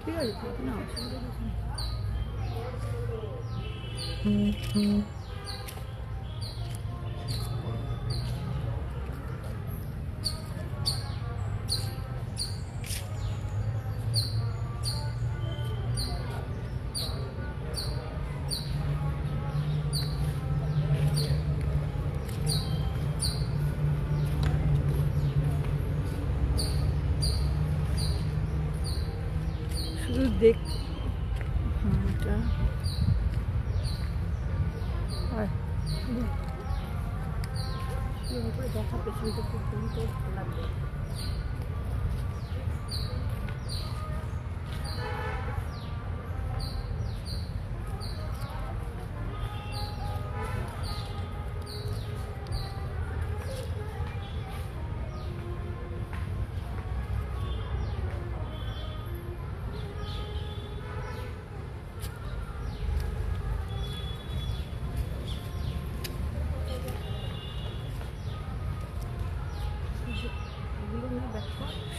ঠিক আছে না শুধু দেখ এটা দেখা পেছনটা খুব লাগবে।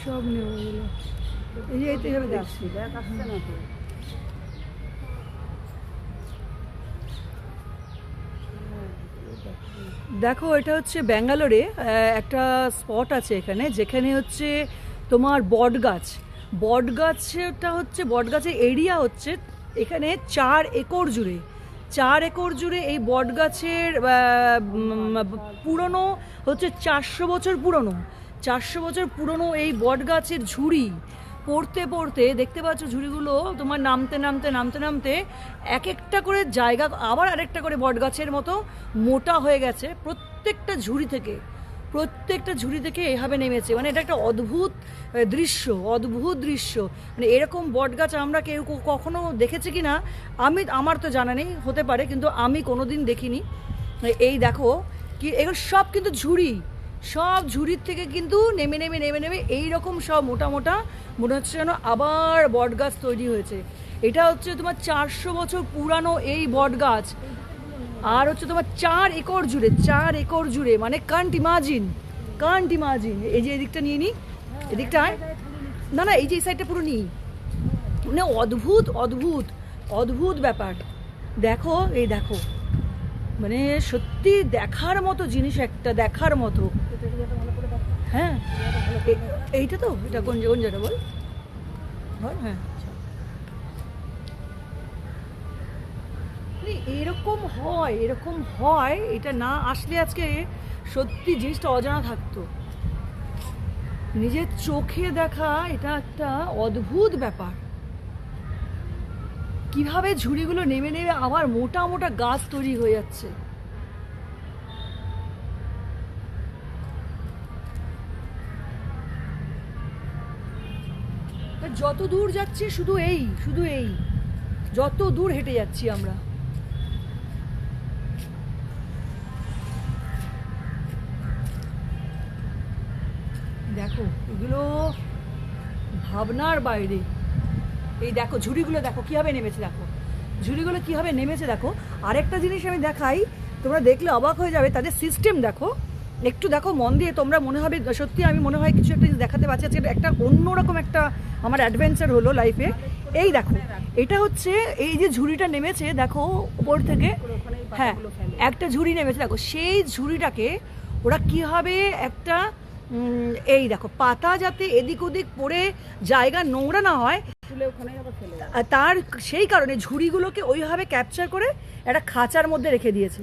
সব নেব এগুলো এই যে এইতে হবে দেখছি দেখ আসছে না তো দেখো এটা হচ্ছে ব্যাঙ্গালোরে একটা স্পট আছে এখানে যেখানে হচ্ছে তোমার বটগাছটা হচ্ছে বটগাছের এরিয়া হচ্ছে এখানে 4 একর জুড়ে এই বটগাছের পুরনো হচ্ছে 400 বছর পুরনো এই বটগাছের ঝুড়ি পড়তে দেখতে পাচ্ছ ঝুড়িগুলো তোমার নামতে এক একটা করে জায়গা আবার আরেকটা করে বটগাছের মতো মোটা হয়ে গেছে প্রত্যেকটা ঝুড়ি থেকে এভাবে নেমেছে। মানে এটা একটা অদ্ভুত দৃশ্য মানে এরকম বটগাছ আমরা কেউ কখনো দেখেছি কি না আমার তো জানা নেই, হতে পারে, কিন্তু আমি কোনোদিন দেখিনি। এই দেখো কি এগুলো সব কিন্তু সব ঝুড়ির থেকে কিন্তু নেমে এইরকম সব মোটা মনে হচ্ছে যেন আবার বটগাছ তৈরি হয়েছে। এটা হচ্ছে তোমার 400 বছর পুরানো এই বটগাছ, আর হচ্ছে তোমার 4 একর জুড়ে মানে কান্ট ইমাজিন। এই যে এদিকটা নিয়ে নিই, এদিকটা না এই যে এই সাইডটা পুরো নিই, মানে অদ্ভুত ব্যাপার। দেখো এই দেখো মানে সত্যি দেখার মতো জিনিস, একটা দেখার মতো। হ্যাঁ এইটা তো এটা কোন জায়গাটা বল। হ্যাঁ এরকম হয় এটা না আসলে আজকে সত্যি জিনিসটা অজানা থাকতো। নিজের চোখে দেখা এটা একটা অদ্ভুত ব্যাপার। কিভাবে ঝুড়িগুলো নেমে আবার মোটা গাছ তৈরি হয়ে যাচ্ছে। যত দূর যাচ্ছি শুধু এই যত দূর হেঁটে যাচ্ছি আমরা। দেখো এগুলো ভাবনার বাইরে। এই দেখো ঝুড়িগুলো দেখো কীভাবে নেমেছে দেখো। আরেকটা জিনিস আমি দেখাই, তোমরা দেখলে অবাক হয়ে যাবে তাদের সিস্টেম দেখো, একটু দেখো মন দিয়ে, তোমরা মনে হবে সত্যি আমি মনে হয় কিছু একটা জিনিস দেখাতে পারছি আজকে, একটা অন্যরকম একটা আমার অ্যাডভেঞ্চার হলো লাইফে। এই দেখো এটা হচ্ছে এই যে ঝুড়িটা নেমেছে দেখো উপর থেকে, হ্যাঁ একটা ঝুড়ি নেমেছে দেখো, সেই ঝুড়িটাকে ওরা কীভাবে একটা এই দেখো পাতা যাতে এদিক ওদিক পড়ে জায়গা নোংরা না হয় তার সেই কারণে ঝুড়িগুলোকে ওইভাবে ক্যাপচার করে একটা খাঁচার মধ্যে রেখে দিয়েছে।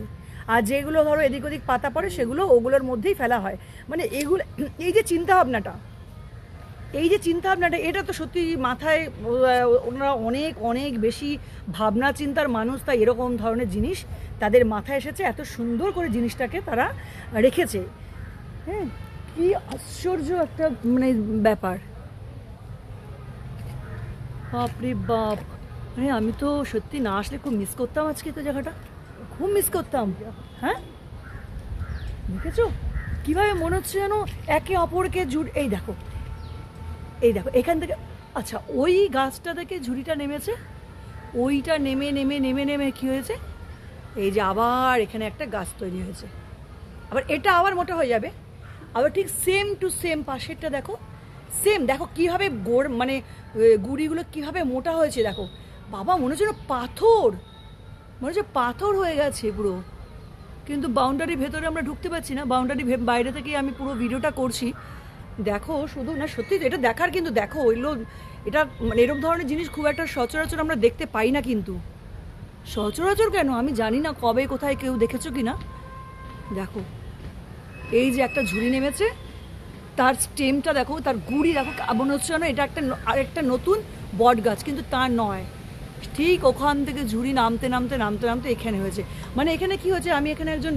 আর যেগুলো ধরো এদিক ওদিক পাতা পড়ে সেগুলো ওগুলোর মধ্যেই ফেলা হয়। মানে এগুলো এই যে চিন্তা ভাবনাটা এটা তো সত্যি মাথায় ওনারা অনেক বেশি ভাবনা চিন্তার মানুষ, তাই এরকম ধরনের জিনিস তাদের মাথায় এসেছে, এত সুন্দর করে জিনিসটাকে তারা রেখেছে। হ্যাঁ কি আশ্চর্য একটা মানে ব্যাপার, বাপরে বাপ। মানে আমি তো সত্যি না আসলে খুব মিস করতাম আজকে তো জায়গাটা, খুব মিস করতাম। হ্যাঁ দেখেছো কীভাবে মনে হচ্ছে যেন একে অপরকে এই দেখো এখান থেকে, আচ্ছা ওই গাছটা থেকে ঝুড়িটা নেমেছে, ওইটা নেমে নেমে নেমে নেমে কী হয়েছে, এই যে আবার এখানে একটা গাছ তৈরি হয়েছে। আবার এটা আবার মোটা হয়ে যাবে, আবার ঠিক সেম টু সেম পাশেরটা দেখো, সেম দেখো কীভাবে মানে গুড়িগুলো কীভাবে মোটা হয়েছে দেখো। বাবা মনে হচ্ছে না পাথর, মনে হচ্ছে পাথর হয়ে গেছে পুরো। কিন্তু বাউন্ডারির ভেতরে আমরা ঢুকতে পারছি না, বাউন্ডারি বাইরে থেকেই আমি পুরো ভিডিওটা করছি। দেখো শুধু না, সত্যি এটা দেখার, কিন্তু দেখো ওইগুলো, এটা মানে এরকম ধরনের জিনিস খুব একটা সচরাচর আমরা দেখতে পাই না। কিন্তু সচরাচর কেন আমি জানি না, কবে কোথায় কেউ দেখেছো কি না। দেখো এই যে একটা ঝুড়ি নেমেছে, তার স্টেমটা দেখো, তার গুড়ি দেখো, মনে হচ্ছে না এটা একটা নতুন বট গাছ, কিন্তু তা নয়। ঠিক ওখান থেকে ঝুড়ি নামতে নামতে নামতে নামতে এখানে হয়েছে। মানে এখানে কি হয়েছে, আমি এখানে একজন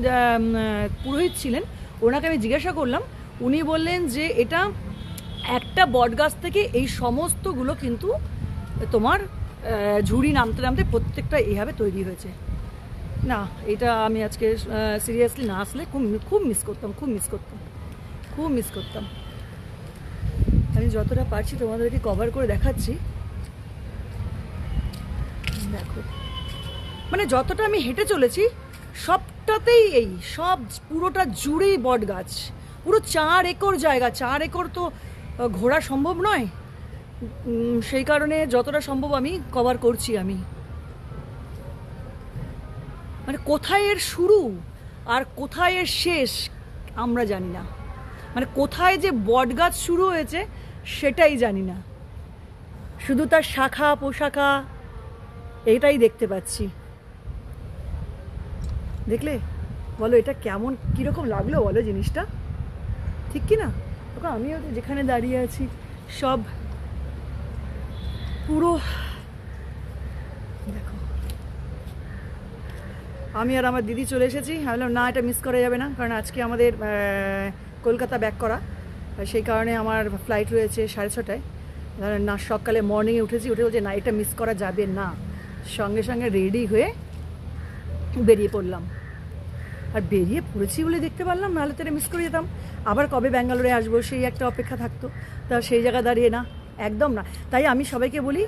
পুরোহিত ছিলেন, ওনাকে আমি জিজ্ঞাসা করলাম, উনি বললেন যে এটা একটা বট গাছ থেকে এই সমস্তগুলো কিন্তু তোমার ঝুড়ি নামতে নামতে প্রত্যেকটা এইভাবে তৈরি হয়েছে। না এটা আমি আজকে সিরিয়াসলি না আসলে খুব মিস করতাম, খুব মিস করতাম। আমি যতটা পারছি তোমাদেরকে কভার করে দেখাচ্ছি। দেখো মানে যতটা আমি হেঁটে চলেছি সবটাতেই এই সব পুরোটা জুড়েই বট গাছ, পুরো 4 একর জায়গা। 4 একর তো ঘোরা সম্ভব নয়, সেই কারণে যতটা সম্ভব আমি কভার করছি। আমি মানে কোথায় এর শুরু আর কোথায় এর শেষ আমরা জানি না, মানে কোথায় যে বট গাছ শুরু হয়েছে সেটাই জানি না, শুধু তার শাখা পোশাখা এইটাই দেখতে পাচ্ছি। দেখলে বলো এটা কেমন, কীরকম লাগলো বলো জিনিসটা, ঠিক কি না? দেখো আমিও যেখানে দাঁড়িয়ে আছি সব পুরো দেখো। আমি আর আমার দিদি চলে এসেছি, ভাবলাম না এটা মিস করা যাবে না, কারণ আজকে আমাদের কলকাতা ব্যাক করা, সেই কারণে আমার ফ্লাইট রয়েছে 6:30টায়। না সকালে মর্নিংয়ে উঠে বলছে না এটা মিস করা যাবে না, সঙ্গে সঙ্গে রেডি হয়ে বেরিয়ে পড়লাম। আর বেরিয়ে পড়েছি বলে দেখতে পারলাম, নাহলে তো এটা মিস করে যেতাম। আবার কবে ব্যাঙ্গালোরে আসবো সেই একটা অপেক্ষা থাকতো, তা সেই জায়গা দাঁড়িয়ে না, একদম না। তাই আমি সবাইকে বলি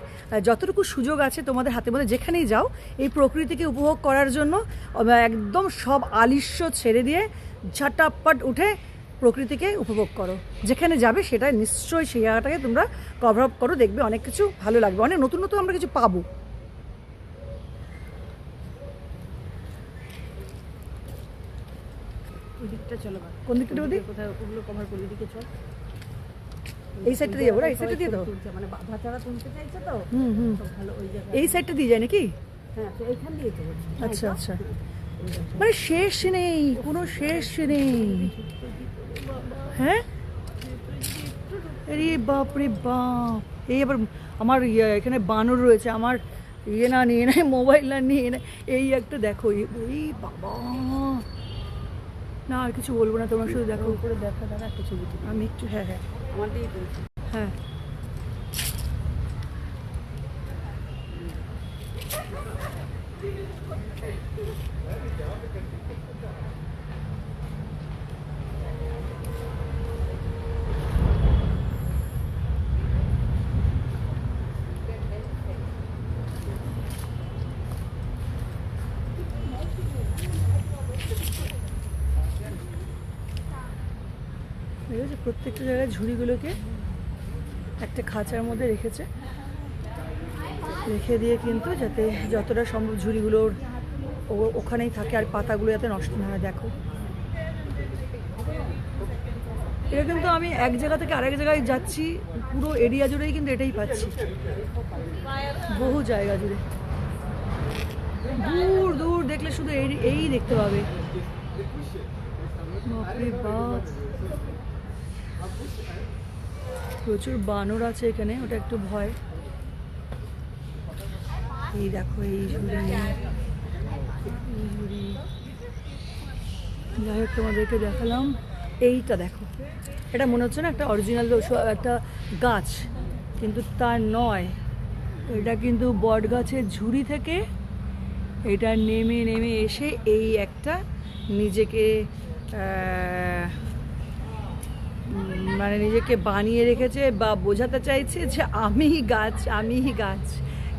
যতটুকু সুযোগ আছে তোমাদের হাতে মধ্যে যেখানেই যাও এই প্রকৃতিকে উপভোগ করার জন্য একদম সব আলিস্য ছেড়ে দিয়ে ঝাটাপাট উঠে প্রকৃতিকে উপভোগ করো। যেখানে যাবে সেটা নিশ্চয়ই সেই জায়গাটাকে তোমরা কভার আপ করো, দেখবে অনেক কিছু ভালো লাগবে, অনেক নতুন নতুন আমরা কিছু পাবো। ওই দিকটা চলো, কোন দিকটা? ওদিক কোথায় ওগুলো কভার করলি, দিকে চল। এই সাইডটা দিয়ে যাবো না, এই সাইডটা দিয়ে তো মানে বাধা ছাড়া তুলতে চাইছে তো। ভালো ওই জায়গা, এই সাইডটা দিয়ে যায় নাকি? হ্যাঁ তো এইখান দিয়ে তো। আচ্ছা আচ্ছা, মানে শেষ নেই, কোনো শেষ নেই। হ্যাঁ আরে বাপ রে বাপ, এই আবার আমার এখানে বানর রয়েছে, আমার না নিয়ে নেয়, মোবাইল না নিয়ে নেয়, এই একটা দেখো, এই বাবা না আর কিছু বলবো না, তোমরা শুধু দেখো করে দেখা একটা ছবি তুলি আমি একটু। হ্যাঁ হ্যাঁ আমার দিয়ে হ্যাঁ দেখেছো প্রত্যেকটা জায়গায় ঝুড়িগুলোকে একটা খাঁচার মধ্যে রেখেছে, রেখে দিয়ে কিন্তু যাতে যতটা সম্ভব ঝুড়িগুলোর ওখানেই থাকে আর পাতাগুলো যাতে নষ্ট না হয়। দেখো এটা কিন্তু আমি এক জায়গা থেকে আরেক জায়গায় যাচ্ছি, পুরো এরিয়া জুড়েই কিন্তু এটাই পাচ্ছি, বহু জায়গা জুড়ে। দূর দূর দেখলে শুধু এই দেখতে পাবে। বাপরে বাপ, প্রচুর বানর আছে এখানে, ওটা একটু ভয়। এই দেখো এই ঝুড়ি, যাই হোক তোমাদেরকে দেখালাম। এইটা দেখো, এটা মনে হচ্ছে না একটা অরিজিনাল একটা গাছ, কিন্তু তা নয়, এটা কিন্তু বট গাছের ঝুড়ি থেকে এটা নেমে নেমে এসে এই একটা নিজেকে মানে নিজেকে বানিয়ে রেখেছে বা বোঝাতে চাইছে যে আমি গাছ, আমি গাছ।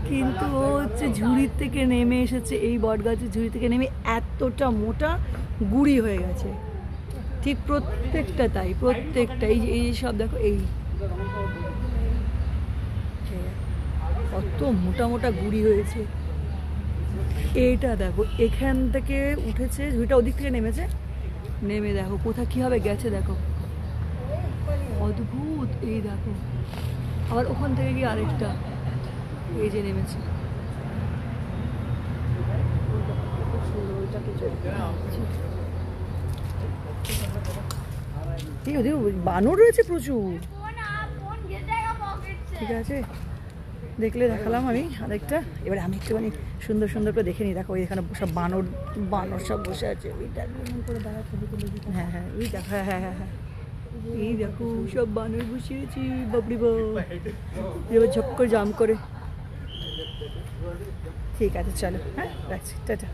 কিন্তু ও হচ্ছে ঝুড়ির থেকে নেমে এসেছে, এই বট গাছের ঝুড়ি থেকে নেমে এতটা মোটা গুড়ি হয়ে গেছে। ঠিক প্রত্যেকটা তাই, প্রত্যেকটা এই যে সব দেখো, এই কত মোটা মোটা গুড়ি হয়েছে। এইটা দেখো এখান থেকে উঠেছে ঝুড়িটা, ওদিক থেকে নেমেছে, নেমে দেখো কোথায় কীভাবে গেছে দেখো, অদ্ভুত। এই দেখো আবার ওখান থেকে গিয়ে আরেকটা, এই যে নেমেছে। বানর রয়েছে প্রচুর। ঠিক আছে, দেখলে দেখালাম আমি আরেকটা। এবারে আমি একটুখানি সুন্দর সুন্দর করে দেখে নিই। দেখো এখানে সব বানর বানর সব বসে আছে। হ্যাঁ হ্যাঁ এই দেখো, হ্যাঁ হ্যাঁ হ্যাঁ হ্যাঁ এই দেখো সব বানর বসে আছি। বাপরি বাপ, এবার ঝপ করে জাম করে। ঠিক আছে চলো, হ্যাঁ রাখছি, টাটা।